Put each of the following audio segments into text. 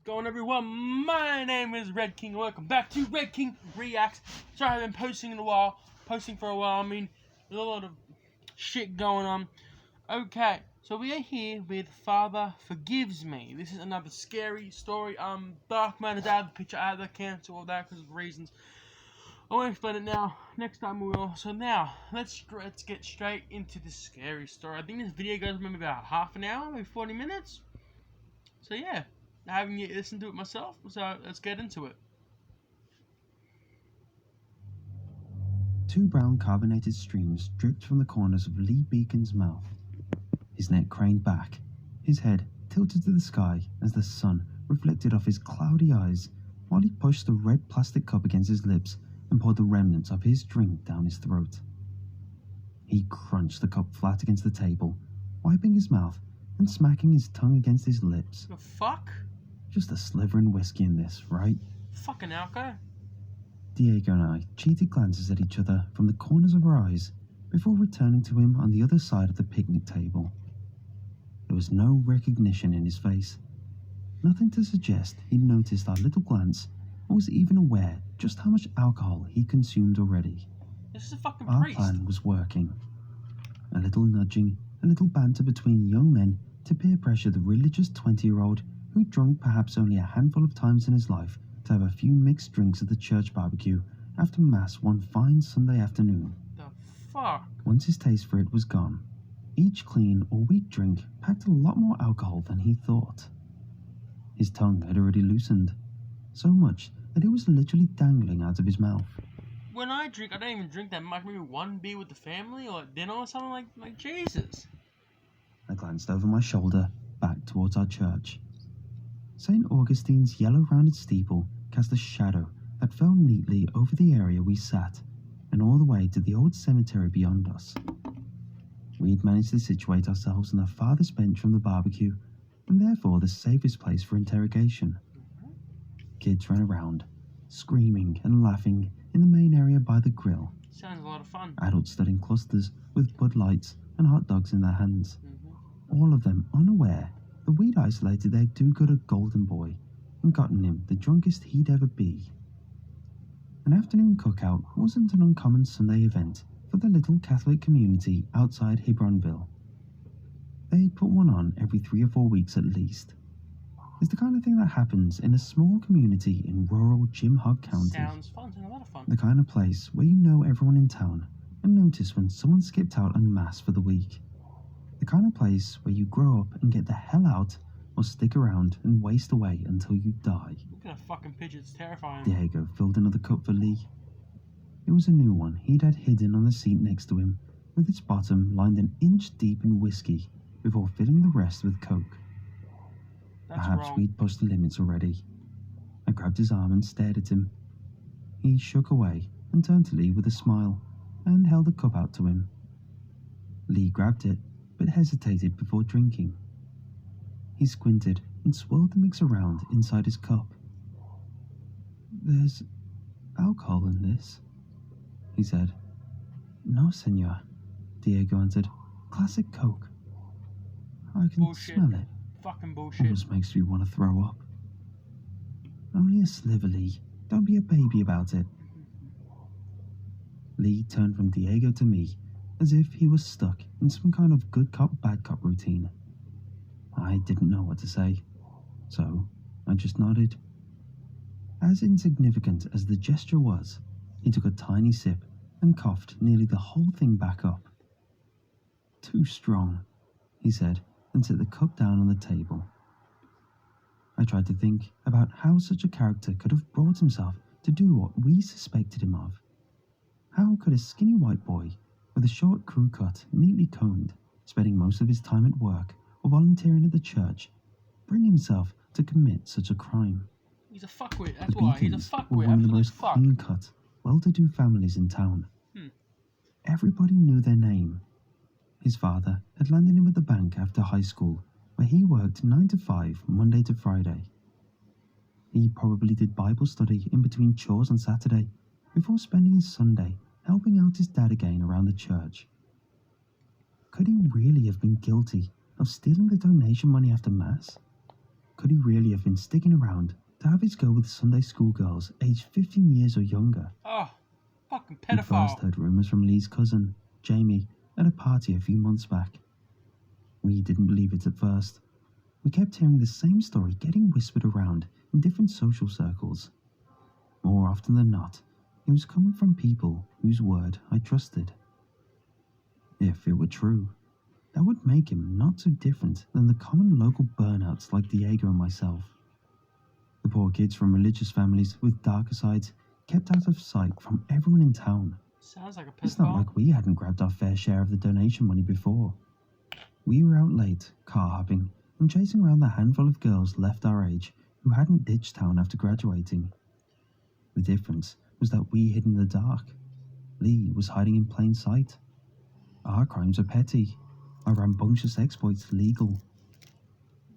Going everyone, my name is Red King. Welcome back to Red King Reacts. Sorry I haven't been posting for a while. I mean, there's a lot of shit going on. Okay, so we are here with Father Forgives Me. This is another scary story. Dark Matter Dad, the picture out of the cancel all that because of reasons. I won't explain it now. Next time we will. So now, let's get straight into this scary story. I think this video goes maybe about half an hour, maybe 40 minutes. So yeah. I haven't yet listened to it myself, so let's get into it. Two brown carbonated streams dripped from the corners of Lee Beacon's mouth. His neck craned back, his head tilted to the sky as the sun reflected off his cloudy eyes while he pushed the red plastic cup against his lips and poured the remnants of his drink down his throat. He crunched the cup flat against the table, wiping his mouth and smacking his tongue against his lips. The fuck? Just a sliver in whiskey in this, right? Fucking alco. Diego and I cheated glances at each other from the corners of our eyes before returning to him on the other side of the picnic table. There was no recognition in his face. Nothing to suggest he'd noticed our little glance or was even aware just how much alcohol he consumed already. This is a fucking Our priest. plan was working. A little nudging, a little banter between young men to peer pressure the religious 20-year-old who'd drunk perhaps only a handful of times in his life to have a few mixed drinks at the church barbecue after Mass one fine Sunday afternoon. The fuck? Once his taste for it was gone, each clean or weak drink packed a lot more alcohol than he thought. His tongue had already loosened, so much that it was literally dangling out of his mouth. When I drink, I don't even drink that much. Maybe one beer with the family or at dinner or something like Jesus. I glanced over my shoulder, back towards our church. St. Augustine's yellow-rounded steeple cast a shadow that fell neatly over the area we sat and all the way to the old cemetery beyond us. We'd managed to situate ourselves on the farthest bench from the barbecue and therefore the safest place for interrogation. Kids ran around, screaming and laughing in the main area by the grill. Sounds a lot of fun. Adults stood in clusters with Bud Lights and hot dogs in their hands, all of them unaware that we'd isolated their do-gooder golden boy and gotten him the drunkest he'd ever be. An afternoon cookout wasn't an uncommon Sunday event for the little Catholic community outside Hebronville. They'd put one on every 3 or 4 weeks at least. It's the kind of thing that happens in a small community in rural Jim Hogg County. Sounds fun. Sounds a lot of fun. The kind of place where you know everyone in town and notice when someone skipped out en masse for the week. The kind of place where you grow up and get the hell out or stick around and waste away until you die. Look at that fucking picture. It's terrifying. Diego filled another cup for Lee. It was a new one he'd had hidden on the seat next to him, with its bottom lined an inch deep in whiskey before filling the rest with Coke. That's Perhaps wrong. we'd pushed the limits already. I grabbed his arm and stared at him. He shook away and turned to Lee with a smile and held the cup out to him. Lee grabbed it, but hesitated before drinking. He squinted and swirled the mix around inside his cup. "There's alcohol in this," he said. "No, senor," Diego answered. "Classic Coke. I can Bullshit. smell it. Fucking bullshit. Almost makes me want to throw up." "Only a sliver, Lee. Don't be a baby about it." Lee turned from Diego to me, as if he was stuck in some kind of good cop, bad cop routine. I didn't know what to say, so I just nodded. As insignificant as the gesture was, he took a tiny sip and coughed nearly the whole thing back up. "Too strong," he said, and set the cup down on the table. I tried to think about how such a character could have brought himself to do what we suspected him of. How could a skinny white boy with a short crew cut, neatly combed, spending most of his time at work or volunteering at the church, bring himself to commit such a crime? He's a fuckwit. That's The why. He's a Beacons fuckwit. were one of the Absolute most fuck. clean-cut, well-to-do families in town. Everybody knew their name. His father had landed him at the bank after high school, where he worked 9 to 5, Monday to Friday. He probably did Bible study in between chores on Saturday, before spending his Sunday helping out his dad again around the church. Could he really have been guilty of stealing the donation money after Mass? could he really have been sticking around to have his go with Sunday school girls aged 15 years or younger? Oh, fucking We first pedophile. heard rumours from Lee's cousin, Jamie, at a party a few months back. We didn't believe it at first. We kept hearing the same story getting whispered around in different social circles. More often than not, it was coming from people whose word I trusted. If it were true, that would make him not so different than the common local burnouts like Diego and myself. The poor kids from religious families with darker sides kept out of sight from everyone in town. Sounds like a It's not pedophile. like we hadn't grabbed our fair share of the donation money before. We were out late, car hopping, and chasing around the handful of girls left our age who hadn't ditched town after graduating. The difference was that we hid in the dark. Lee was hiding in plain sight. Our crimes were petty, our rambunctious exploits legal.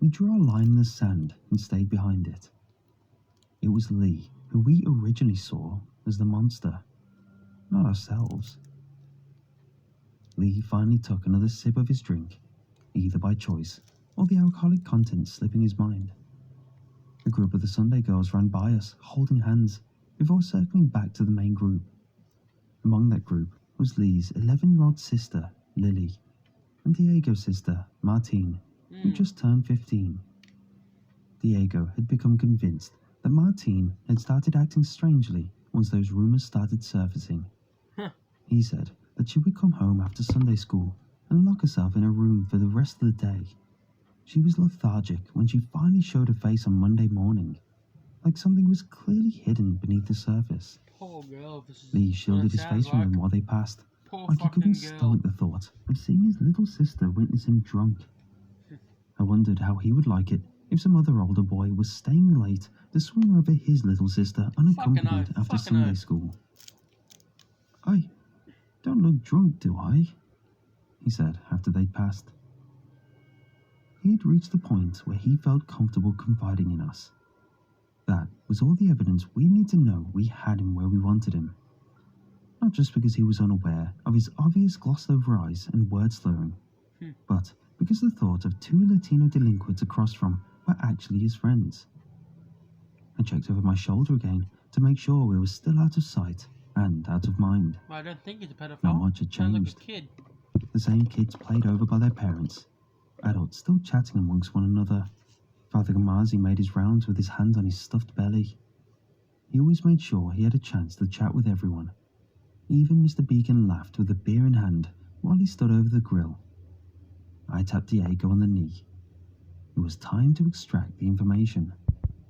We drew our line in the sand and stayed behind it. It was Lee who we originally saw as the monster, not ourselves. Lee finally took another sip of his drink, either by choice or the alcoholic content slipping his mind. A group of the Sunday girls ran by us, holding hands, before circling back to the main group. Among that group was Lee's 11-year-old sister, Lily, and Diego's sister, Martine, who just turned 15. Diego had become convinced that Martine had started acting strangely once those rumours started surfacing. Huh. He said that she would come home after Sunday school and lock herself in her room for the rest of the day. She was lethargic when she finally showed her face on Monday morning, like something was clearly hidden beneath the surface. Poor girl. This is Lee what shielded it his sounds face from like. him while they passed, Poor like he fucking couldn't girl. stomach the thought of seeing his little sister witness him drunk. I wondered how he would like it if some other older boy was staying late to swing over his little sister unaccompanied oath, after fucking Sunday oath. school. I don't look drunk, do I? He said after they'd passed. He had reached the point where he felt comfortable confiding in us. That was all the evidence we need to know we had him where we wanted him. Not just because he was unaware of his obvious glossed over eyes and word slurring, but because the thought of two Latino delinquents across from were actually his friends. I checked over my shoulder again to make sure we were still out of sight and out of mind. Well, I don't think he's a pedophile. Not much had Sounds like changed. a kid. The same kids played over by their parents, adults still chatting amongst one another. Father Gamazi made his rounds with his hand on his stuffed belly. He always made sure he had a chance to chat with everyone. Even Mr. Beacon laughed with a beer in hand while he stood over the grill. I tapped Diego on the knee. It was time to extract the information.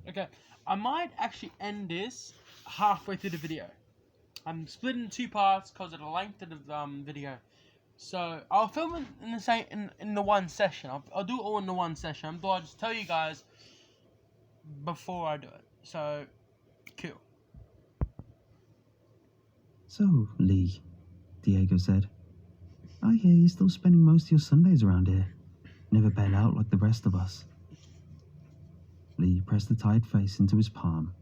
Okay, I might actually end this halfway through the video. I'm split in two parts because of the length of the video. So I'll film it in the same in the one session. I'll do it all in the one session, but I'll just tell you guys before I do it. So cool. So, Lee, Diego said, I hear you're still spending most of your Sundays around here. Never bail out like the rest of us. Lee pressed the tired face into his palm.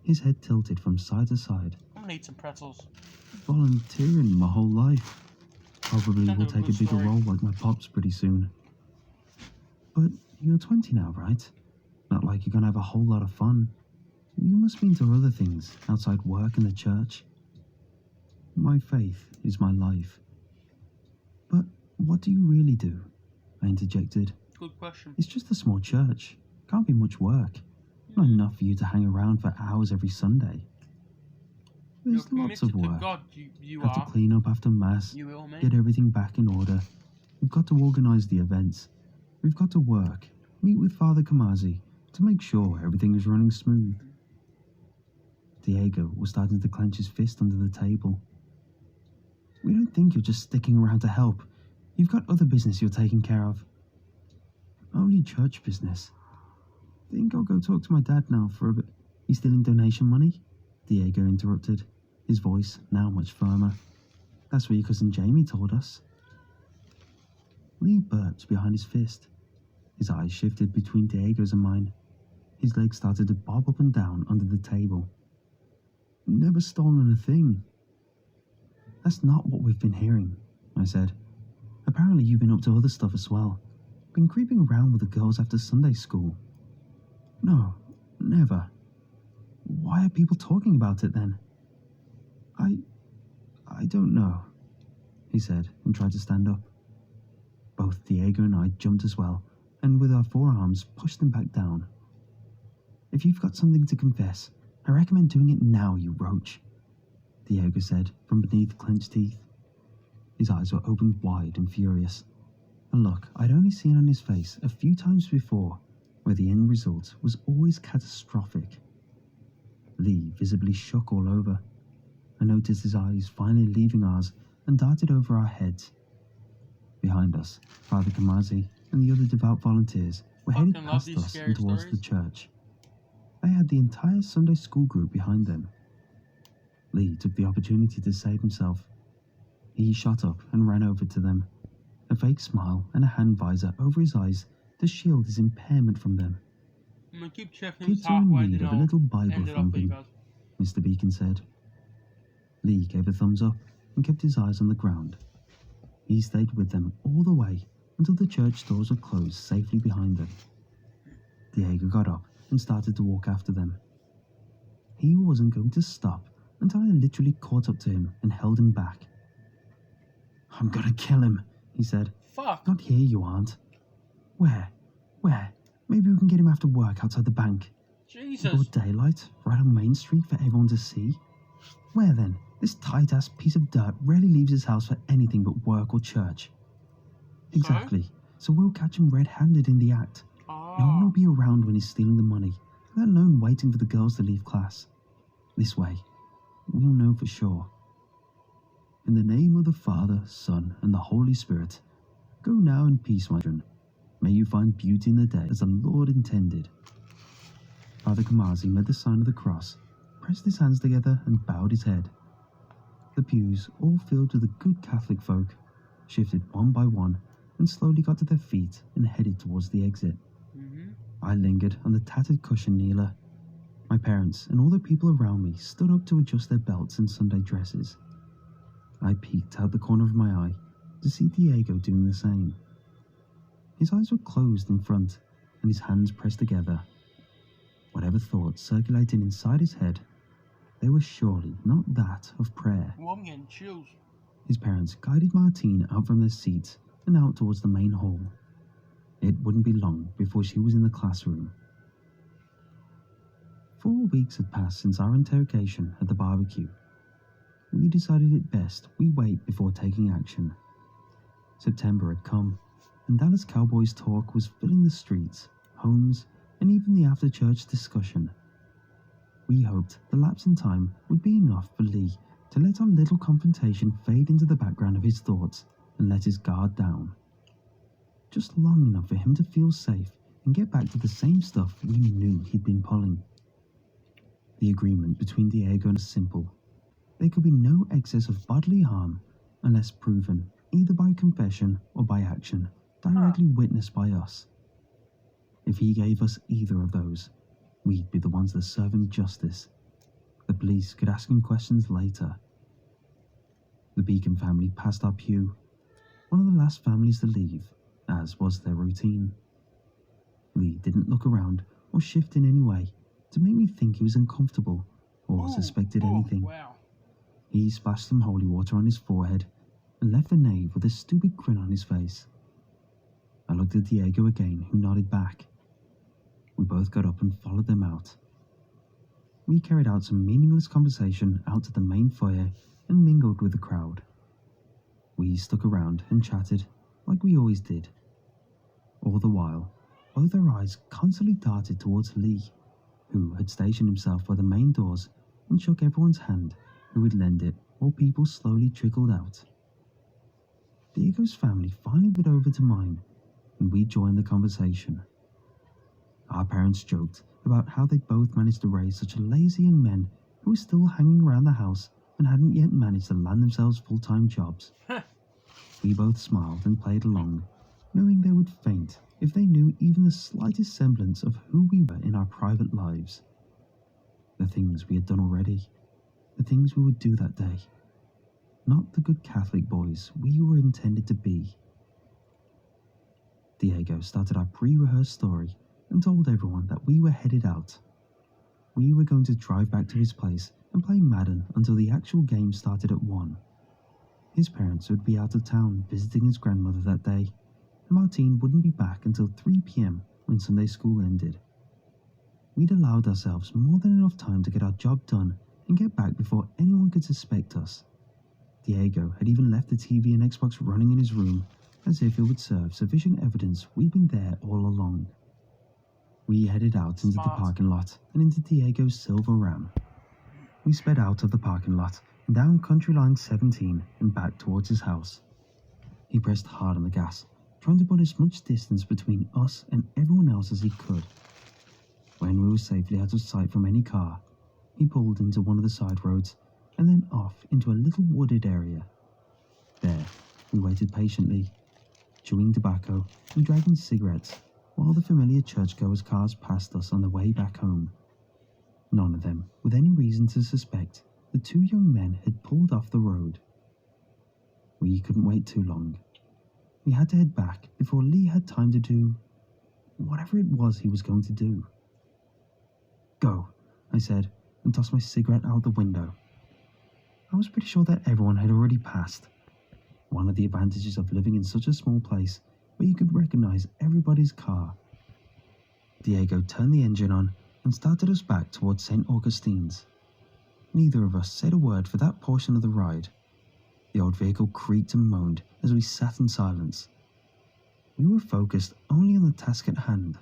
His head tilted from side to side. I'm gonna eat some pretzels. Volunteering my whole life. Probably Sounds will like a take a good bigger story. role like my pops pretty soon. But you're 20 now, right? Not like you're gonna have a whole lot of fun. You must be into other things outside work and the church. My faith is my life. But what do you really do? I interjected. Good question. It's just a small church. Can't be much work. Not enough for you to hang around for hours every Sunday. There's You're lots of committed to work. God. You Have to are. clean up after Mass, You will, mate. get everything back in order. We've got to organise the events. We've got to work, meet with Father Kamazi to make sure everything is running smooth. Diego was starting to clench his fist under the table. We don't think you're just sticking around to help. You've got other business you're taking care of. Only church business. Think I'll go talk to my dad now for a bit. He's stealing donation money? Diego interrupted, his voice now much firmer. That's what your cousin Jamie told us. Lee burped behind his fist. His eyes shifted between Diego's and mine. His legs started to bob up and down under the table. Never stolen a thing. That's not what we've been hearing, I said. Apparently you've been up to other stuff as well. Been creeping around with the girls after Sunday school. No, never. Why are people talking about it then? I don't know, he said and tried to stand up. Both Diego and I jumped as well, and with our forearms pushed him back down. If you've got something to confess, I recommend doing it now, you roach, Diego said from beneath clenched teeth. His eyes were opened wide and furious, a look I'd only seen on his face a few times before, where the end result was always catastrophic. Lee visibly shook all over. I noticed his eyes finally leaving ours and darted over our heads. Behind us, Father Kamazi and the other devout volunteers were headed Fucking love past these us scary and towards the stories. church. They had the entire Sunday school group behind them. Lee took the opportunity to save himself. He shot up and ran over to them, a fake smile and a hand visor over his eyes to shield his impairment from them. I'm gonna keep checking Kids this are in halfway, need then of a I'll little Bible end it off for you thumping, guys. Mr. Beacon said. Lee gave a thumbs up and kept his eyes on the ground. He stayed with them all the way until the church doors were closed safely behind them. Diego got up and started to walk after them. He wasn't going to stop until I literally caught up to him and held him back. I'm gonna kill him, he said. Fuck. Not here, you aren't. Where? Where? Maybe we can get him after work outside the bank. Jesus. Broad daylight, right on Main Street for everyone to see. Where then? This tight-ass piece of dirt rarely leaves his house for anything but work or church. Exactly. So we'll catch him red-handed in the act. No one will be around when he's stealing the money, let alone waiting for the girls to leave class. This way, we'll know for sure. In the name of the Father, Son, and the Holy Spirit, go now in peace, my children. May you find beauty in the day as the Lord intended. Father Kamazi made the sign of the cross, pressed his hands together, and bowed his head. The pews, all filled with the good Catholic folk, shifted one by one and slowly got to their feet and headed towards the exit. I lingered on the tattered cushion kneeler. My parents and all the people around me stood up to adjust their belts and Sunday dresses. I peeked out the corner of my eye to see Diego doing the same. His eyes were closed in front and his hands pressed together. Whatever thoughts circulated inside his head, they were surely not that of prayer. Well, I'm getting chills. His parents guided Martine out from their seats and out towards the main hall. It wouldn't be long before she was in the classroom. 4 weeks had passed since our interrogation at the barbecue. We decided it best we wait before taking action. September had come, and Dallas Cowboys talk was filling the streets, homes, and even the after-church discussion. We hoped the lapse in time would be enough for Lee to let our little confrontation fade into the background of his thoughts and let his guard down. Just long enough for him to feel safe and get back to the same stuff we knew he'd been pulling. The agreement between Diego was simple. There could be no excess of bodily harm unless proven either by confession or by action directly witnessed by us. If he gave us either of those, we'd be the ones that serve him justice. The police could ask him questions later. The Beacon family passed our pew, one of the last families to leave, as was their routine. Lee didn't look around or shift in any way to make me think he was uncomfortable or suspected anything. Wow. He splashed some holy water on his forehead and left the nave with a stupid grin on his face. I looked at Diego again, who nodded back. We both got up and followed them out. We carried out some meaningless conversation out to the main foyer and mingled with the crowd. We stuck around and chatted like we always did. All the while, both our eyes constantly darted towards Lee, who had stationed himself by the main doors and shook everyone's hand who would lend it while people slowly trickled out. Diego's family finally got over to mine, and we joined the conversation. Our parents joked about how they'd both managed to raise such lazy young men who were still hanging around the house and hadn't yet managed to land themselves full-time jobs. We both smiled and played along, knowing they would faint if they knew even the slightest semblance of who we were in our private lives. The things we had done already, the things we would do that day. Not the good Catholic boys we were intended to be. Diego started our pre-rehearsed story and told everyone that we were headed out. We were going to drive back to his place and play Madden until the actual game started at 1. His parents would be out of town visiting his grandmother that day, and Martine wouldn't be back until 3 p.m. when Sunday school ended. We'd allowed ourselves more than enough time to get our job done and get back before anyone could suspect us. Diego had even left the TV and Xbox running in his room, as if it would serve sufficient evidence we'd been there all along. We headed out into the parking lot and into Diego's silver Ram. We sped out of the parking lot and down Country Line 17 and back towards his house. He pressed hard on the gas, trying to put as much distance between us and everyone else as he could. When we were safely out of sight from any car, he pulled into one of the side roads and then off into a little wooded area. There, we waited patiently, chewing tobacco and dragging cigarettes, while the familiar churchgoers' cars passed us on the way back home. None of them with any reason to suspect the two young men had pulled off the road. We couldn't wait too long. We had to head back before Lee had time to do whatever it was he was going to do. "Go," I said, and tossed my cigarette out the window. I was pretty sure that everyone had already passed. One of the advantages of living in such a small place where you could recognize everybody's car. Diego turned the engine on and started us back towards St. Augustine's. Neither of us said a word for that portion of the ride. The old vehicle creaked and moaned as we sat in silence. We were focused only on the task at hand.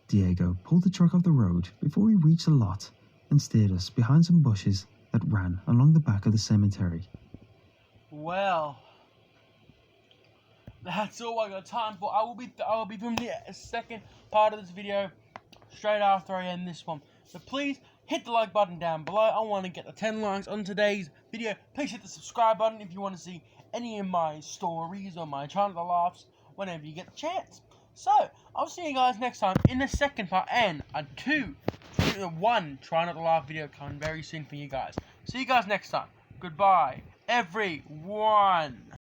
Diego pulled the truck off the road before we reached the lot and steered us behind some bushes that ran along the back of the cemetery. Well, that's all I got time for. I will be doing the second part of this video straight after I end this one. So please hit the like button down below. I want to get the 10 likes on today's video. Please hit the subscribe button if you want to see any of my stories or my channel laughs whenever you get the chance. So, I'll see you guys next time in the second part and a 1 try not to laugh video coming very soon for you guys. See you guys next time. Goodbye, everyone.